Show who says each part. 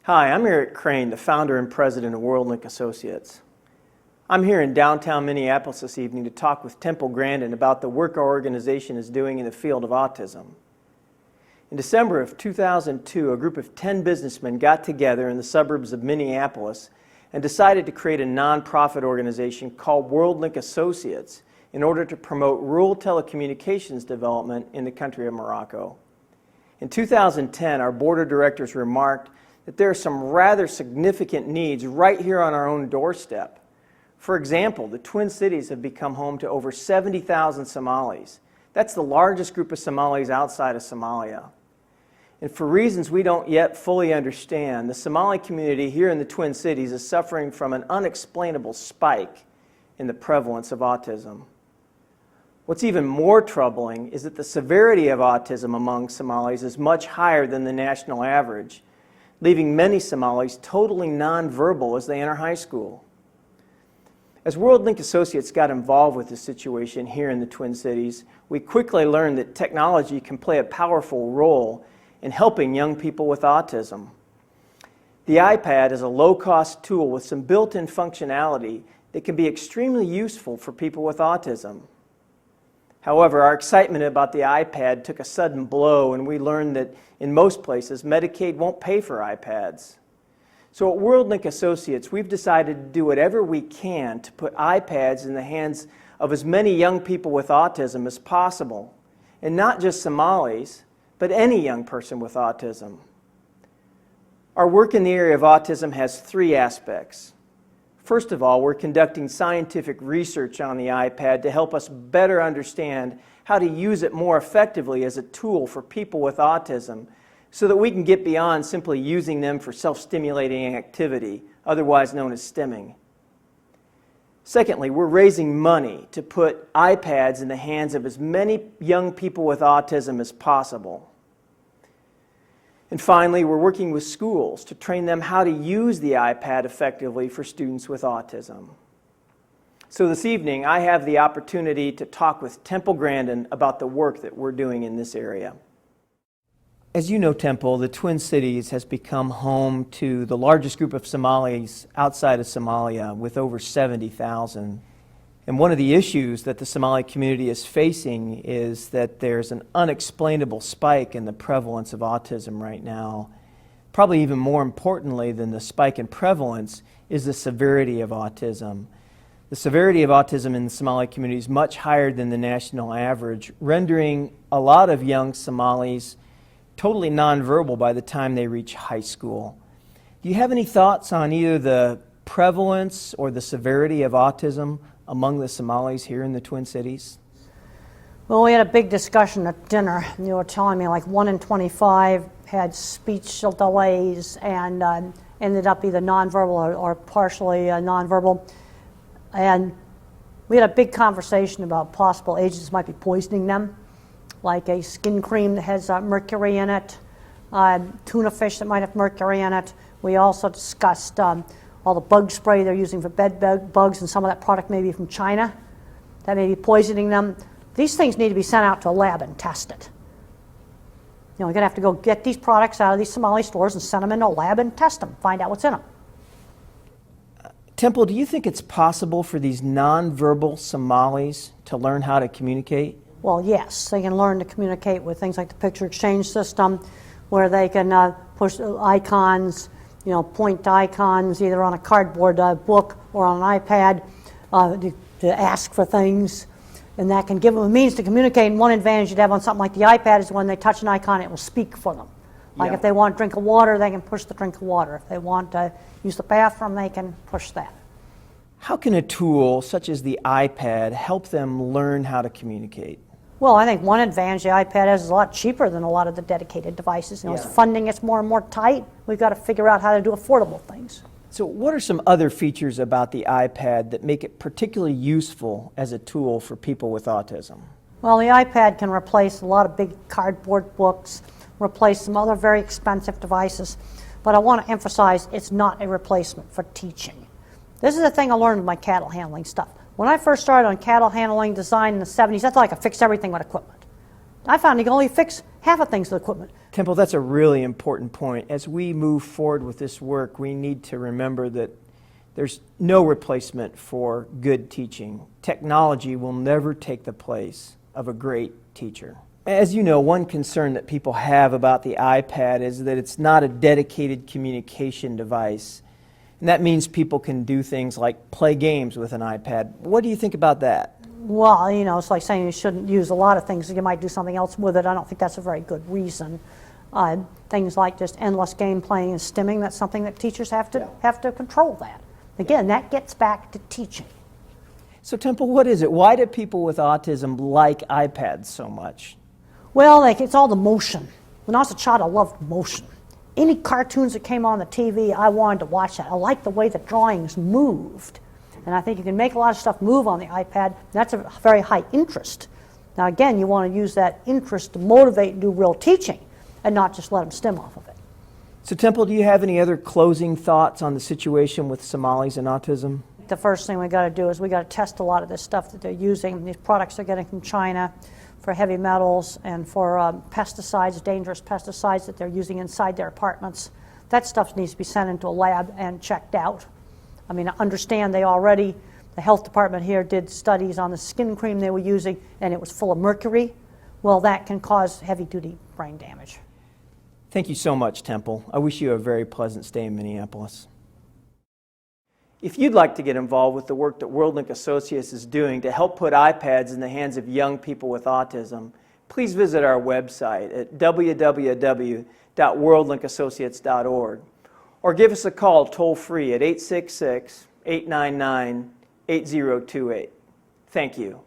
Speaker 1: Hi, I'm Eric Crane, the founder and president of WorldLink Associates. I'm here in downtown Minneapolis this evening to talk with Temple Grandin about the work our organization is doing in the field of autism. In December of 2002, a group of 10 businessmen got together in the suburbs of Minneapolis and decided to create a nonprofit organization called WorldLink Associates in order to promote rural telecommunications development in the country of Morocco. In 2010, our board of directors remarked that there are some rather significant needs right here on our own doorstep. For example, the Twin Cities have become home to over 70,000 Somalis. That's the largest group of Somalis outside of Somalia. And for reasons we don't yet fully understand, the Somali community here in the Twin Cities is suffering from an unexplainable spike in the prevalence of autism. What's even more troubling is that the severity of autism among Somalis is much higher than the national average, leaving many Somalis totally nonverbal as they enter high school. As WorldLink Associates got involved with the situation here in the Twin Cities, we quickly learned that technology can play a powerful role in helping young people with autism. The iPad is a low-cost tool with some built-in functionality that can be extremely useful for people with autism. However, our excitement about the iPad took a sudden blow, and we learned that in most places, Medicaid won't pay for iPads. So at WorldLink Associates, we've decided to do whatever we can to put iPads in the hands of as many young people with autism as possible, and not just Somalis, but any young person with autism. Our work in the area of autism has three aspects. First of all, we're conducting scientific research on the iPad to help us better understand how to use it more effectively as a tool for people with autism so that we can get beyond simply using them for self-stimulating activity, otherwise known as stimming. Secondly, we're raising money to put iPads in the hands of as many young people with autism as possible. And finally, we're working with schools to train them how to use the iPad effectively for students with autism. So this evening, I have the opportunity to talk with Temple Grandin about the work that we're doing in this area. As you know, Temple, the Twin Cities has become home to the largest group of Somalis outside of Somalia, with over 70,000. And one of the issues that the Somali community is facing is that there's an unexplainable spike in the prevalence of autism right now. Probably even more importantly than the spike in prevalence is the severity of autism. The severity of autism in the Somali community is much higher than the national average, rendering a lot of young Somalis totally nonverbal by the time they reach high school. Do you have any thoughts on either the prevalence or the severity of autism among the Somalis here in the Twin Cities?
Speaker 2: Well, we had a big discussion at dinner. You were telling me like 1 in 25 had speech delays and ended up either nonverbal or partially nonverbal. And we had a big conversation about possible agents might be poisoning them, like a skin cream that has mercury in it, tuna fish that might have mercury in it. We also discussed all the bug spray they're using for bed bugs, and some of that product may be from China that may be poisoning them. These things need to be sent out to a lab and tested. You know, you're going to have to go get these products out of these Somali stores and send them into a lab and test them, find out what's in them.
Speaker 1: Temple, do you think it's possible for these nonverbal Somalis to learn how to communicate?
Speaker 2: Well, yes, they can learn to communicate with things like the picture exchange system, where they can push icons, you know, point icons either on a cardboard book or on an iPad to ask for things. And that can give them a means to communicate. And one advantage you'd have on something like the iPad is when they touch an icon, it will speak for them. Like if they want a drink of water, they can push the drink of water. If they want to use the bathroom, they can push that.
Speaker 1: How can a tool such as the iPad help them learn how to communicate?
Speaker 2: Well, I think one advantage the iPad has is a lot cheaper than a lot of the dedicated devices. You know, as funding gets more and more tight, we've got to figure out how to do affordable things.
Speaker 1: So what are some other features about the iPad that make it particularly useful as a tool for people with autism?
Speaker 2: Well, the iPad can replace a lot of big cardboard books, replace some other very expensive devices, but I want to emphasize it's not a replacement for teaching. This is the thing I learned with my cattle handling stuff. When I first started on cattle handling design in the 70s, I thought I could fix everything with equipment. I found you can only fix half of things with equipment.
Speaker 1: Temple, that's a really important point. As we move forward with this work, we need to remember that there's no replacement for good teaching. Technology will never take the place of a great teacher. As you know, one concern that people have about the iPad is that it's not a dedicated communication device. And that means people can do things like play games with an iPad. What do you think about that?
Speaker 2: Well, you know, it's like saying you shouldn't use a lot of things. You might do something else with it. I don't think that's a very good reason. Things like just endless game playing and stimming, that's something that teachers have to control that. Again, that gets back to teaching.
Speaker 1: So Temple, what is it? Why do people with autism like iPads so much?
Speaker 2: Well, like, it's all the motion. When I was a child, I loved motion. Any cartoons that came on the TV, I wanted to watch that. I liked the way the drawings moved. And I think you can make a lot of stuff move on the iPad. That's a very high interest. Now again, you want to use that interest to motivate and do real teaching and not just let them stim off of it.
Speaker 1: So Temple, do you have any other closing thoughts on the situation with Somalis and autism?
Speaker 2: The first thing we got to do is we got to test a lot of this stuff that they're using. These products they're getting from China for heavy metals and for pesticides, dangerous pesticides that they're using inside their apartments. That stuff needs to be sent into a lab and checked out. I mean, I understand the health department here did studies on the skin cream they were using, and it was full of mercury. Well, that can cause heavy-duty brain damage.
Speaker 1: Thank you so much, Temple. I wish you a very pleasant stay in Minneapolis. If you'd like to get involved with the work that WorldLink Associates is doing to help put iPads in the hands of young people with autism, please visit our website at www.worldlinkassociates.org or give us a call toll-free at 866-899-8028. Thank you.